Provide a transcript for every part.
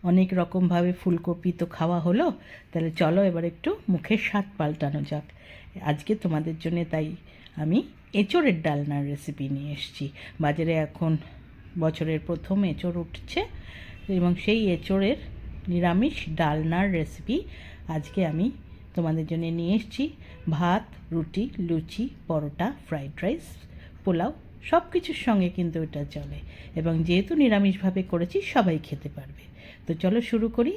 অনেক রকমভাবে ফুলকপি তো খাওয়া হলো, তাহলে চলো এবার একটু মুখের স্বাদ পাল্টানো যাক। আজকে তোমাদের জন্য তাই আমি এঁচোড়ের ডালনার রেসিপি নিয়ে এসেছি। বাজারে এখন বছরের প্রথম এঁচোড় উঠছে এবং সেই এঁচোড়ের নিরামিষ ডালনার রেসিপি আজকে আমি তোমাদের জন্য নিয়ে এসেছি। ভাত, রুটি, লুচি, পরোটা, ফ্রাইড রাইস, পোলাও সব কিছুর সঙ্গে কিন্তু এটা চলে এবং যেহেতু নিরামিষভাবে করেছি সবাই খেতে পারবে। তো চলো শুরু করি।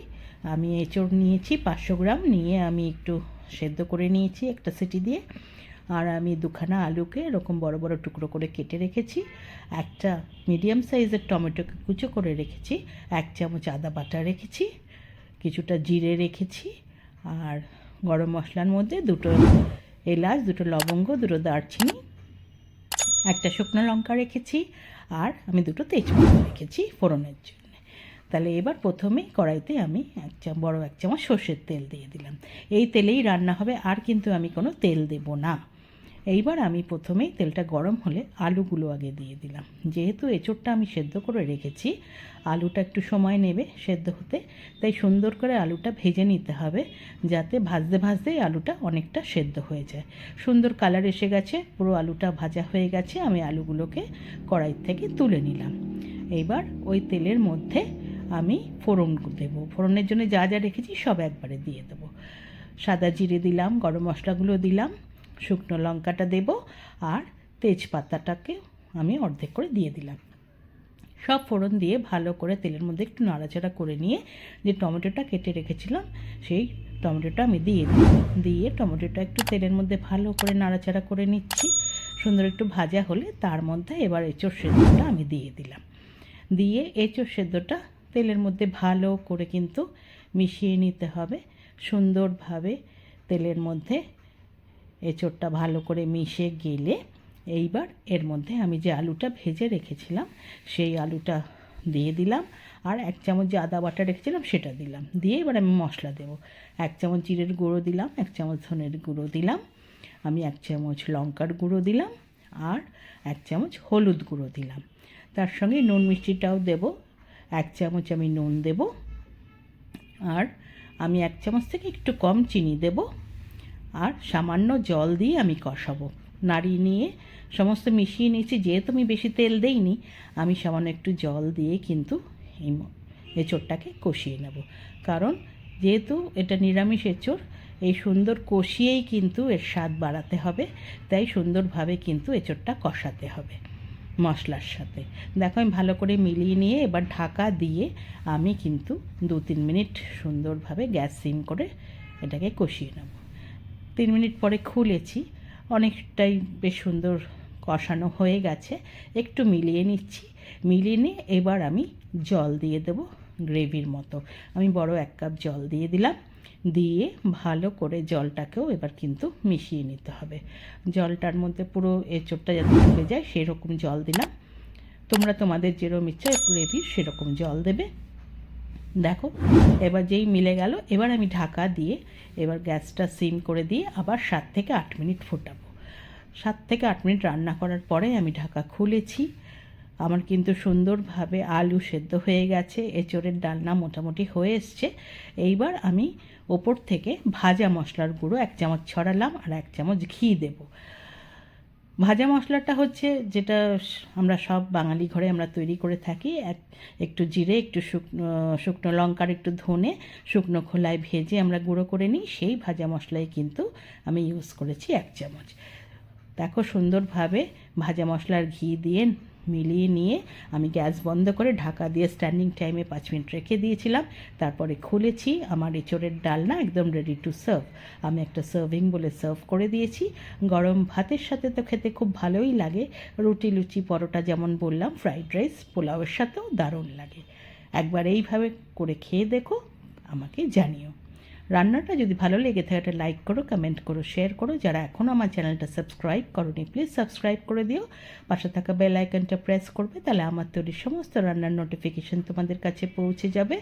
আমি এঁচোড় নিয়েছি 500 গ্রাম, নিয়ে আমি একটু সেদ্ধ করে নিয়েছি একটা সিটি দিয়ে। আর আমি দুখানা আলুকে এরকম বড় বড় টুকরো করে কেটে রেখেছি। একটা মিডিয়াম সাইজের টমেটোকে কুচো করে রেখেছি। 1 চামচ আদা বাটা রেখেছি, কিছুটা জিরে রেখেছি, আর গরম মশলার মধ্যে 2টো এলাচ, 2টো লবঙ্গ, 2টো দারচিনি, একটা শুকনো লঙ্কা রেখেছি, আর আমি 2টো তেজপাতা রেখেছি ফোড়নের জন্য। তাহলে এবার প্রথমেই কড়াইতে আমি বড় 1 চামচ সর্ষের তেল দিয়ে দিলাম। এই তেলেই রান্না হবে, আর কিন্তু আমি কোনো তেল দেব না। এইবার আমি প্রথমেই তেলটা গরম হলে আলুগুলো আগে দিয়ে দিলাম। যেহেতু এঁচোড়টা আমি সেদ্ধ করে রেখেছি, আলুটা একটু সময় নেবে সেদ্ধ হতে, তাই সুন্দর করে আলুটা ভেজে নিতে হবে, যাতে ভাজতে ভাজতেই আলুটা অনেকটা সেদ্ধ হয়ে যায়। সুন্দর কালার এসে গেছে, পুরো আলুটা ভাজা হয়ে গেছে। আমি আলুগুলোকে কড়াই থেকে তুলে নিলাম। এইবার ওই তেলের মধ্যে আমি ফোড়ন দেবো। ফোড়নের জন্য যা যা রেখেছি সব একবারে দিয়ে দেবো। সাদা জিরে দিলাম, গরম মশলাগুলো দিলাম, শুকনো লঙ্কাটা দেব, আর তেজপাতাটাকে আমি অর্ধেক করে দিয়ে দিলাম। সব ফোড়ন দিয়ে ভালো করে তেলের মধ্যে একটু নাড়াচাড়া করে নিয়ে যে টমেটোটা কেটে রেখেছিলাম সেই টমেটোটা আমি দিয়ে দিলাম। দিয়ে টমেটোটা একটু তেলের মধ্যে ভালো করে নাড়াচাড়া করে নিচ্ছি। সুন্দর একটু ভাজা হলে তার মধ্যে এবার এঁচোড় সেদ্ধটা আমি দিয়ে দিলাম। দিয়ে এঁচোড় সেদ্ধটা তেলের মধ্যে ভালো করে কিন্তু মিশিয়ে নিতে হবে। সুন্দরভাবে তেলের মধ্যে এঁচোড়টা ভালো করে মিশে গেলে এইবার এর মধ্যে আমি যে আলুটা ভেজে রেখেছিলাম সেই আলুটা দিয়ে দিলাম, আর 1 চামচ যে আদা বাটা রেখেছিলাম সেটা দিলাম। দিয়ে এবার আমি মশলা দেবো। 1 চামচ জিরের গুঁড়ো দিলাম, 1 চামচ ধনের গুঁড়ো দিলাম, আমি 1 চামচ লঙ্কার গুঁড়ো দিলাম, আর 1 চামচ হলুদ গুঁড়ো দিলাম। তার সঙ্গে নুন মিষ্টিটাও দেব। 1 চামচ আমি নুন দেব, আর আমি 1 চামচ থেকে একটু কম চিনি দেব, আর সামান্য জল দিয়ে আমি কষাবো। নাড়িয়ে নিয়ে সমস্ত মিশিয়ে নিয়েছি। যেহেতু আমি বেশি তেল দেইনি, আমি সামান্য একটু জল দিয়ে কিন্তু এই এঁচোড়টাকে কষিয়ে নেব। কারণ যেহেতু এটা নিরামিষ এঁচোড়, এই সুন্দর কষিয়েই কিন্তু এর স্বাদ বাড়াতে হবে, তাই সুন্দরভাবে কিন্তু এঁচোড়টা কষাতে হবে মশলার সাথে। দেখো আমি ভালো করে মিলিয়ে নিয়ে এবার ঢাকা দিয়ে আমি কিন্তু 2-3 মিনিট সুন্দরভাবে গ্যাস সিম করে এটাকে কষিয়ে নেব। 3 মিনিট পরে খুলেছি, অনেকটাই বেশ সুন্দর কষানো হয়ে গেছে। একটু মিলিয়ে নিচ্ছি। মিলিয়ে নিয়ে এবার আমি জল দিয়ে দেব গ্রেভির মতো। আমি বড় 1 কাপ জল দিয়ে দিলাম। দিয়ে ভালো করে জলটাকেও এবার কিন্তু মিশিয়ে নিতে হবে। জলটার মধ্যে পুরো এঁচোড়টা যাতে ঢুকে যায় সেরকম জল দিলাম। তোমরা তোমাদের যেরকম ইচ্ছা গ্রেভির সেরকম জল দেবে। দেখো এবার যেই মিলে গেল, এবার আমি ঢাকা দিয়ে এবার গ্যাসটা সিম করে দিয়ে আবার 7 থেকে 8 মিনিট ফোটাবো। 7 থেকে 8 মিনিট রান্না করার পরে আমি ঢাকা খুলেছি। আমার কিন্তু সুন্দরভাবে আলু সেদ্ধ হয়ে গেছে, এঁচোড়ের ডালনা মোটামুটি হয়ে এসছে। এইবার আমি ওপর থেকে ভাজা মশলার গুঁড়ো 1 চামচ ছড়ালাম, আর 1 চামচ ঘি দেবো। ভাজা মশলাটা হচ্ছে যেটা আমরা সব বাঙালি ঘরে আমরা তৈরি করে থাকি। একটু জিরে, একটু শুকনো লঙ্কার একটু ধনে শুকনো খোলায় ভেজে আমরা গুঁড়ো করে নিই, সেই ভাজা মশলাই কিন্তু আমি ইউজ করেছি 1 চামচ। দেখো সুন্দরভাবে ভাজা মশলার ঘি দিয়ে মিলিয়ে নিয়ে আমি গ্যাস বন্ধ করে ঢাকা দিয়ে স্ট্যান্ডিং টাইমে 5 মিনিট রেখে দিয়েছিলাম। তারপরে খুলেছি। আমার এঁচোড়ের ডালনা একদম রেডি টু সার্ভ। আমি একটা সার্ভিং বলে সার্ভ করে দিয়েছি। গরম ভাতের সাথে তো খেতে খুব ভালোই লাগে। রুটি, লুচি, পরোটা যেমন বললাম, ফ্রাইড রাইস, পোলাওয়ের সাথেও দারুণ লাগে। একবার এইভাবে করে খেয়ে দেখো, আমাকে জানিও। রান্নাটা যদি ভালো লেগে থাকে একটা লাইক করো, কমেন্ট করো, শেয়ার করো। যারা এখনও আমার চ্যানেলটা সাবস্ক্রাইব করোনি প্লিজ সাবস্ক্রাইব করে দিও। পাশে থাকা বেল আইকনটা প্রেস করবে, তাহলে আমার তৈরি সমস্ত রান্নার নোটিফিকেশন তোমাদের কাছে পৌঁছে যাবে।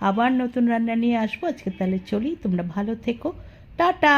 আবার নতুন রান্না নিয়ে আসবো। আজকে তাহলে চলি, তোমরা ভালো থেকো, টাটা।